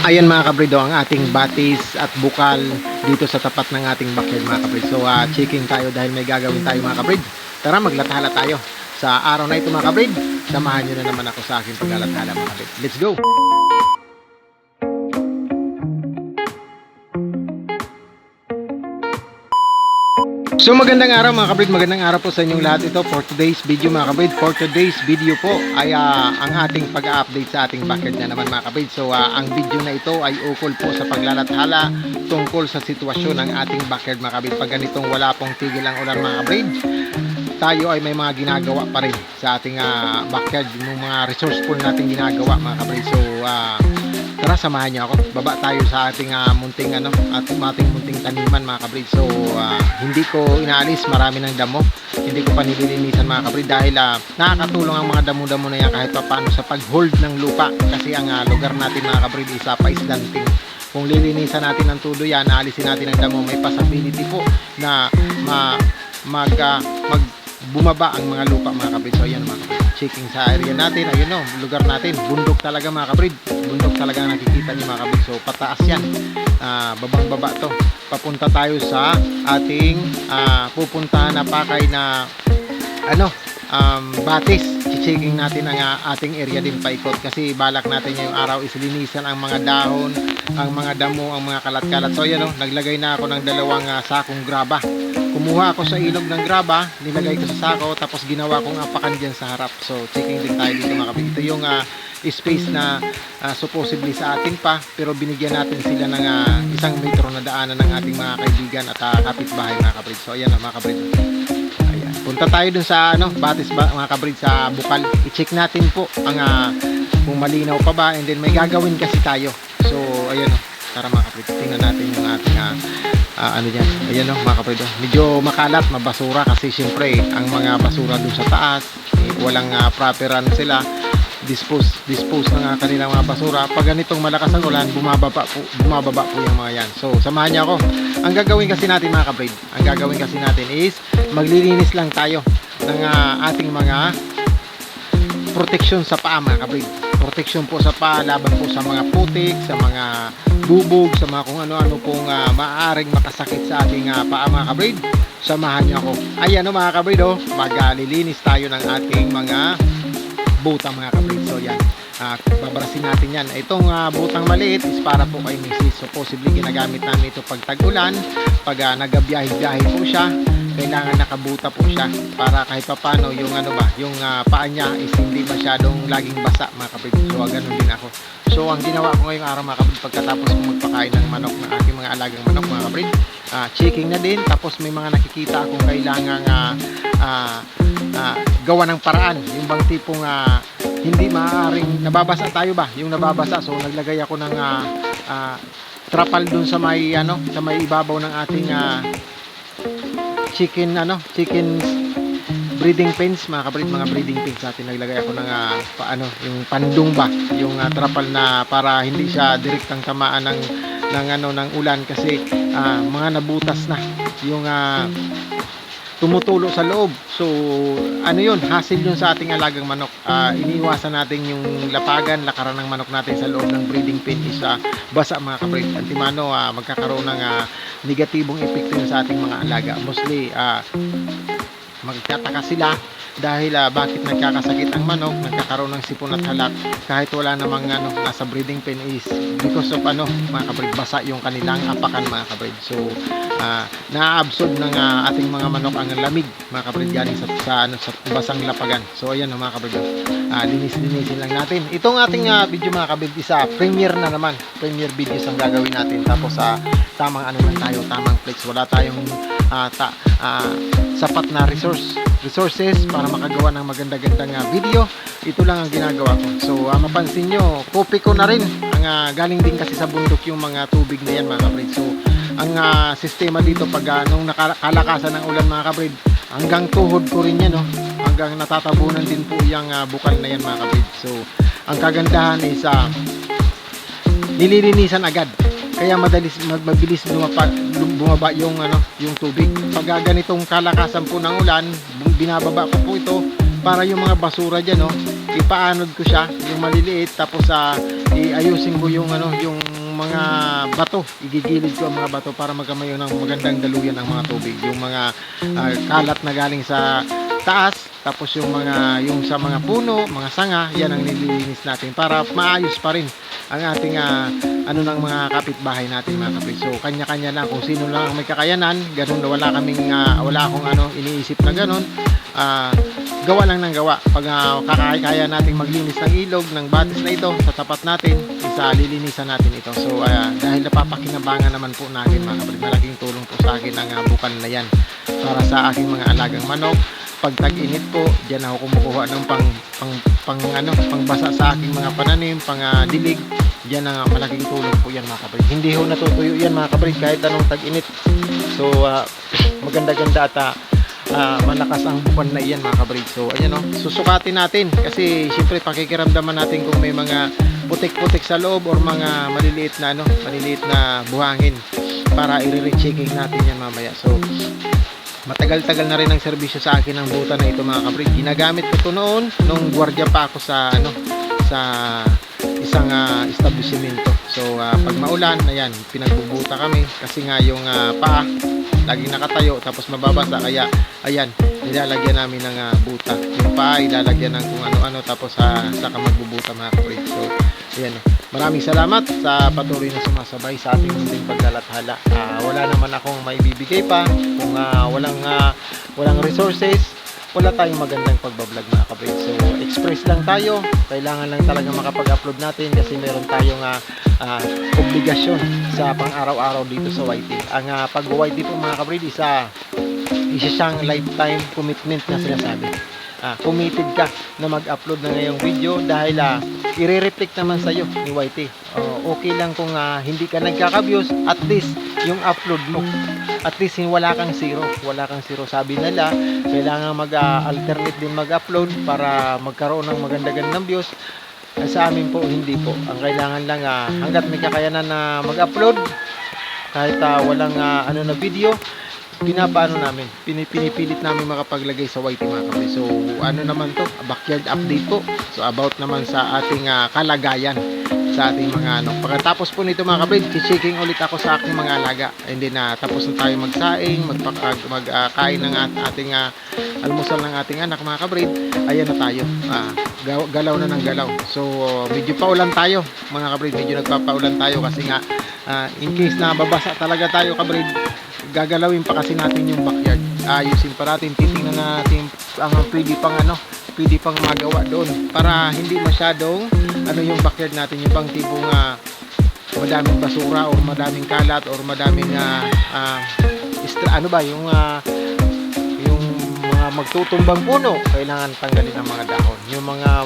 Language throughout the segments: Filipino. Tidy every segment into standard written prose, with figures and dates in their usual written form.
Ayan mga kabrid, ang ating batis at bukal dito sa tapat ng ating backyard mga kabrid. So checking tayo dahil may gagawin tayo mga kabrid. Tara maglathala tayo. Sa araw na ito mga kabrid, samahan nyo na naman ako sa aking paglalathala mga kabrid. Let's go! So magandang araw mga kabrid, magandang araw po sa inyong lahat. Ito for today's video mga kabrid. For today's video po ay ang ating pag-update sa ating backyard na naman mga kabrid. So ang video na ito ay ukol po sa paglalathala tungkol sa sitwasyon ng ating backyard mga kabrid. Pag ganitong wala pong tigil ang ulan mga kabrid, tayo ay may mga ginagawa pa rin sa ating backyard, yung mga resourceful nating ginagawa mga kabrid. So tara samahan niyo ako, baba tayo sa ating munting ating munting taniman mga kabrid. So hindi ko inaalis, marami ng damo, hindi ko pa nililinisan mga kabrid dahil nakakatulong ang mga damo-damo na yan kahit pa paano sa pag-hold ng lupa, kasi ang lugar natin mga kabrid isa pa islanting. Kung lilinisan natin ng tulo yan, aalisin natin ang damo, may possibility po na bumaba ang mga lupa mga kabrid. So ayan mga kabrid, checking sa area natin, ayun o, lugar natin, bundok talaga mga kabrid, bundok talaga ang nakikita nyo mga kabrid. So pataas yan, babang baba to, papunta tayo sa ating pupuntahan na pakay na batis. Checking natin ang ating area din paikot, kasi balak natin ngayong araw is linisan ang mga dahon, ang mga damo, ang mga kalat-kalat. So ayan o, naglagay na ako ng dalawang sakong graba. Kumuha ako sa ilog ng graba, nilagay ko sa sako, tapos ginawa kong apakan dyan sa harap. So checking din tayo dito mga kabrid. Ito yung space na supposedly sa atin pa, pero binigyan natin sila ng 1 metro na daanan ng ating mga kaibigan at kapitbahay mga kabrid. So ayan mga kabrid, ayan, punta tayo dun sa batis mga kabrid, sa bukal. I-check natin po ang kung malinaw pa ba, and then may gagawin kasi tayo. So ayan tara mga kabrid, tingnan natin yung ating dyan. Ayan mga kabrid, medyo makalat, mabasura, kasi syempre ang mga basura dun sa taas walang proper sila dispose ng kanilang mga basura. Pag ganitong malakas ang ulan, bumababa po yung mga yan. So samahan niyo ako. Ang gagawin kasi natin mga kabrid, ang gagawin kasi natin is maglilinis lang tayo ng ating mga protection sa paa mga kabrid. Protection po sa paa, laban po sa mga putik, sa mga bubog, sa mga kung ano-ano pong maaaring makasakit sa ating paa mga kabrid. Samahan niyo ako. Ayan mga kabrid, maglilinis tayo ng ating mga butang mga kabrid. So yan, babarasin natin yan. Itong butang maliit is para po kay misis. So possibly ginagamit namin ito pag tag-ulan, pag nagabiyahe-biyahe po siya, kailangan nakabuta po siya para kahit pa paano yung yung paa niya is hindi masyadong laging basa mga kabrid. So ganun din ako. So ang ginawa ko ngayong araw mga kabrid, pagkatapos ko magpakain ng manok, ng aking mga alagang manok mga kabrid, checking na din, tapos may mga nakikita akong kailangang gawa ng paraan, yung bang tipong hindi maaaring nababasa tayo ba, yung nababasa. So naglagay ako ng trapal dun sa may sa may ibabaw ng ating chicken breeding pens mga kabrid, mga breeding pens natin. Naglagay ako ng yung pandung ba, yung trapal na para hindi siya direktang tamaan ng ulan, kasi mga nabutas na yung tumutulo sa loob. So yun, hassle yun sa ating alagang manok. Iniiwasan natin yung lapagan, lakaran ng manok natin sa loob ng breeding pen is basa mga kabrid. Antimano magkakaroon ng negatibong epekto yun sa ating mga alaga. Mostly magtataka sila dahil bakit nagkakasakit ang manok, nagkakaroon ng sipon at halak kahit wala namang nasa breeding pen, is because of mga kabrid, basa yung kanilang apakan mga kabrid. So na-absorb ng ating mga manok ang lamig mga kabrid galing sa basang lapagan. So ayan mga kabrid, linis-linisin lang natin. Itong ating video mga kabrid, isa premiere na naman, premiere videos ang gagawin natin. Tapos tamang lang tayo, tamang flex, wala tayong sapat na resources para makagawa ng maganda-gandang video. Ito lang ang ginagawa ko. So mapansin nyo, copy ko na rin ang galing din kasi sa bundok yung mga tubig na yan mga kabrid. So ang sistema dito pag nung nakalakasan ng ulan mga kabrid, hanggang tuhod ko rin yan, hanggang natatabunan din po yung bukal na yan mga kabrid. So ang kagandahan is nililinisan agad, kaya mabilis bumaba yung tubig. Pag ganitong kalakasan po ng ulan, binababa ko po ito para yung mga basura dyan, ipaanod ko siya, yung maliliit, tapos iayusin ko yung mga bato, igigilid ko ang mga bato para magkamayo ng magandang daluyan ang mga tubig. Yung mga kalat na galing sa taas, tapos yung sa mga puno, mga sanga, yan ang nililinis natin para maayos pa rin ang ating ng mga kapitbahay natin mga kapit. So kanya-kanya lang kung sino lang ang may kakayanan, ganun, wala akong iniisip na ganun. Gawa lang ng gawa. Pag kaya nating maglinis ng ilog, ng batis na ito sa tapat natin, lilinisan natin ito. So dahil napapakinabangan naman po natin mga kapatid, malaking tulong po sa akin ang bukal na yan para sa aking mga alagang manok. Pag tag-init po, diyan ako kumukuha ng pangbasa sa aking mga pananim, dilig. Diyan ang malaking tulong po yan mga kapatid. Hindi ho natutuyo yan mga kapatid kahit anong tag-init. So maganda-ganda at malakas ang buwan na iyan mga kabrid. So ayan susukatin natin kasi siyempre pakikiramdaman natin kung may mga putik-putik sa loob or mga maliliit na buhangin para i-rechecking natin yan mamaya. So matagal-tagal na rin ang serbisyo sa akin ng buta na ito mga kabrid. Ginagamit ko ito noon nung gwardiya pa ako sa isang establishmento. So pag maulan, ayan, pinagbubuta kami kasi nga yung paa laging nakatayo tapos mababasa, kaya ayan, nilalagyan namin ng buta. Yung paa ilalagyan ng kung ano-ano tapos saka magbubuta mga kapatid. So ayan, maraming salamat sa patuloy na sumasabay sa ating munting paglalathala. Wala naman akong maibibigay pa kung walang resources, wala tayong magandang pagbablog mga kapatid. So express lang tayo, kailangan lang talaga makapag-upload natin kasi meron tayong obligasyon sa pang-araw-araw dito sa YT. Ang pag-YT po mga kapatid, isa siyang lifetime commitment na sinasabi. Committed ka na mag-upload na ngayong video dahil i-reflect naman sa iyo ni YT. Okay lang kung hindi ka nagkaka-views, at least yung upload mo, at least wala kang zero. Sabi nila kailangan mag-alternate din mag-upload para magkaroon ng maganda-gandang views. Sa amin po hindi po, ang kailangan lang hanggat may kakayanan na mag-upload kahit walang na video, pinipilit namin makapaglagay sa YT mga kapatid. So naman to, backyard update po. So about naman sa ating kalagayan sa ating mga pagkatapos po nito mga kapatid, checking ulit ako sa aking mga alaga, and then tapos na tayo magsaing, magkain ng ating almusal ng ating anak mga kapatid. Ayan na tayo, galaw na ng galaw. So medyo paulan tayo mga kapatid, medyo nagpapaulan tayo kasi nga in case na babasa talaga tayo kapatid, gagalawin pa kasi natin yung backyard. Ayusin pa natin, titingnan natin ang pwede pang magawa doon para hindi masyadong yung backyard natin, yung bang tipong madaming basura or madaming kalat or madaming yung mga magtutumbang puno, kailangan tanggalin ang mga dahon. Yung mga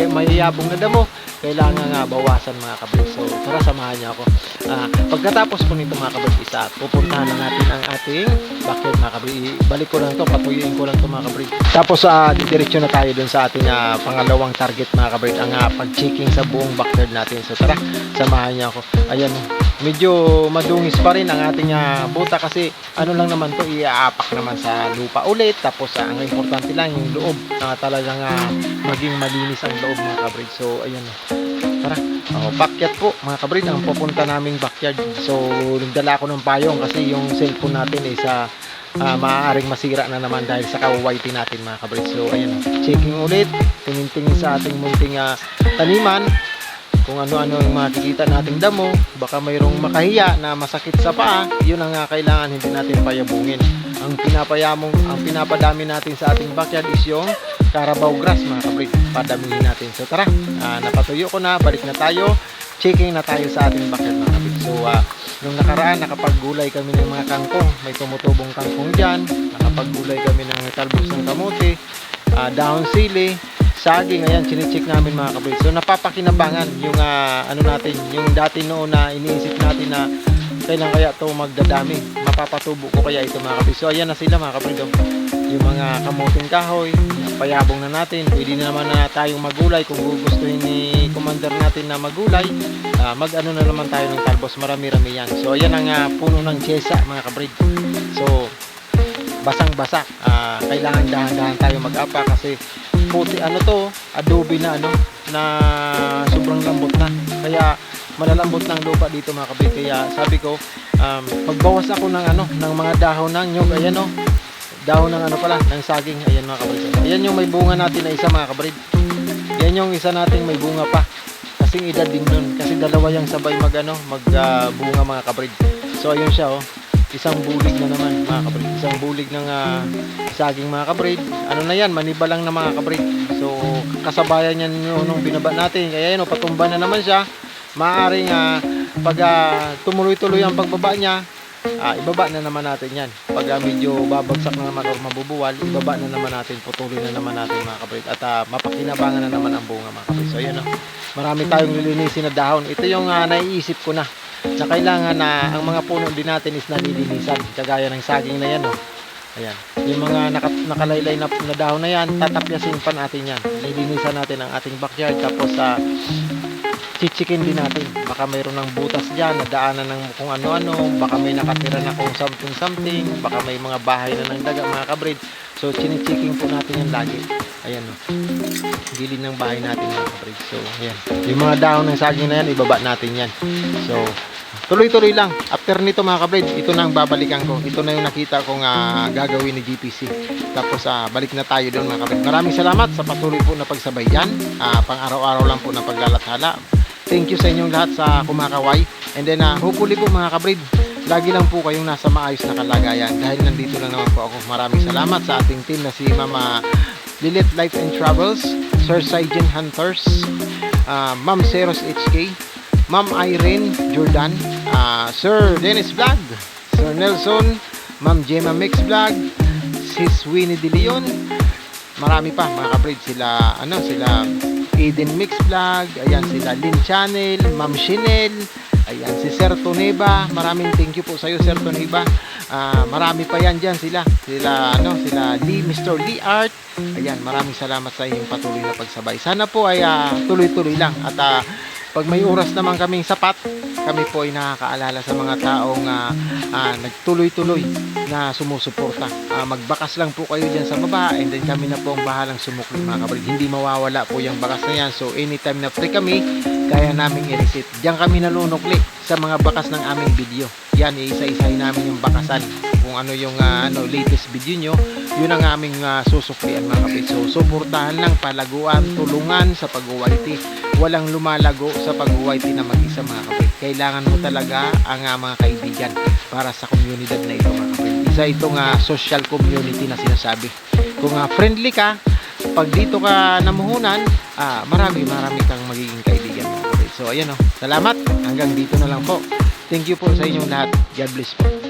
mayayabong na damo, kailangan bawasan mga kabrid. So tara, samahan niyo ako. Pagkatapos po nito mga kabrid, pupuntahan na natin ang ating backyard mga kabrid. Balik ko lang to, patuyuin ko lang to mga kabrid. Tapos didiretso na tayo dun sa ating pangalawang target mga kabrid, ang pag-checking sa buong backyard natin. So tara, samahan niyo ako. Ayan, medyo madungis pa rin ang ating buta kasi lang naman to, iaapak naman sa lupa ulit. Tapos ang importante lang yung loob, talagang maging malinis ang loob mga kabrid. So ayan, tara, backyard po mga kabrid ang pupunta naming backyard. So nagdala ako ng payong kasi yung cellphone natin is maaaring masira na naman dahil sa ka-YT natin mga kabrid. So ayan, checking ulit, tingin-tingin sa ating munting taniman kung ano-ano yung makikita nating damo. Baka mayroong makahiya na masakit sa paa, yun ang kailangan hindi natin payabungin. Ang pinapadami natin sa ating backyard is yung Carabao grass mga kabrid, padamihin natin. So tara, napatuyo ko na, balik na tayo, checking na tayo sa ating backyard mga kabrid. So nung nakaraan nakapaggulay kami ng mga kangkong, may tumutubong kangkong dyan, nakapaggulay kami ng talbos ng kamote, dahon sili, saging. Ayan, chinecheck namin mga kabrid. So napapakinabangan yung natin, yung dati noon na iniisip natin na kailan kaya ito magdadami, mapapatubo ko kaya ito mga kabrid. So ayan na sila mga kabrid, yung mga kamuting kahoy, payabong na natin. Pwede na naman na tayong magulay kung gugustuhin ni commander natin na magulay. Mag-ano na naman tayo ng talbos, marami-rami yan. So ayan ang puno ng chesa mga kabrid. So basang-basa, kailangan dahan-dahan tayo mag-apa kasi puti adobe na na sobrang lambot na, kaya malalambot ng lupa dito mga kabrid. Kaya sabi ko, magbawas ako ng ng mga dahon ng nyug. Ayan oh, dahon ng pala, ng saging. Ayan mga kabrid. Ayan yung may bunga natin na isa mga kabrid. Yan yung isa nating may bunga pa. Kasing edad din nun. Kasi dalawa yung sabay bunga mga kabrid. So ayun siya oh. Isang bulig na naman mga kabrid. Isang bulig ng saging mga kabrid. Ano na yan, maniba lang na mga kabrid. So kasabayan yan nung binaba natin. Kaya yun, patumba na naman siya. Maaaring pag tumuloy-tuloy ang pagbaba niya, ibaba na naman natin yan. Pag medyo babagsak na naman or mabubuwal, ibaba na naman natin, putuloy na naman natin mga kabrid. At mapakinabangan na naman ang bunga mga kabrid. So yan marami tayong lilinisin na dahon. Ito yung naiisip ko na kailangan na ang mga puno din natin is nalilinisan. Kagaya ng saging na yan ayan. Yung mga nakalaylay na dahon na yan, tatapyasin pa natin yan. Lilinisan natin ang ating backyard. Tapos chichikin din natin. Baka mayroon ng butas dyan, nadaanan ng kung ano-ano, baka may nakatira na kung something, baka may mga bahay na ng daga mga kabrid. So chinichecking po natin yan lagi. Ayan gilid ng bahay natin mga kabrid. So ayan, yung mga dahon ng saging na yan, ibaba natin yan. So tuloy-tuloy lang. After nito mga kabrid, ito na ang babalikan ko. Ito na yung nakita kong gagawin ni GPC. Tapos balik na tayo doon mga kabrid. Maraming salamat sa patuloy po na pagsabay dyan. Pang araw-araw lang po na paglalathala. Thank you sa inyong lahat sa kumakaway. And then hopefully po mga kabrid, lagi lang po kayong nasa maayos na kalagayan. Dahil nandito lang naman po ako. Maraming salamat sa ating team na si Mama Lilith Life and Travels, Sir Saijen Hunters, Ma'am Seros HK, Ma'am Irene Jordan, Sir Dennis Vlog, Sir Nelson, Ma'am Gemma Mix Vlog, Sis Winnie De Leon. Marami pa mga kabrid, sila Eden Mix Vlog, ayan sila Lynn Channel, Ma'am Chanel, ayan si Sir Toneba. Maraming thank you po sa iyo Sir Toneba. Marami pa yan diyan sila Lee, Mr. Lee Art. Ayan, maraming salamat sa inyong patuloy na pagsabay. Sana po ay tuloy-tuloy lang at pag may oras naman kaming sapat, kami po ay nakakaalala sa mga taong nagtuloy-tuloy na sumusuporta. Magbakas lang po kayo dyan sa baba and then kami na po ang bahalang sumukli mga kabrid. Hindi mawawala po yung bakas na yan. So anytime na free kami, kaya namin i-reset. Diyan kami nalunukli sa mga bakas ng aming video. Yan, isa-isahin namin yung bakasan. Kung ano yung latest video nyo, yun ang aming susuklian mga kabrid. So suportahan lang, palaguan, tulungan sa pag-UYT. Walang lumalago sa pag-UYT na mag-isa mga kabrid. Kailangan mo talaga ang mga kaibigan para sa komunidad na ito mga kabrid. Isa itong social community na sinasabi. Kung friendly ka, pag dito ka namuhunan, marami kang magiging kaibigan mga kabrid. So ayan salamat, hanggang dito na lang po. Thank you po sa inyong lahat. God bless po.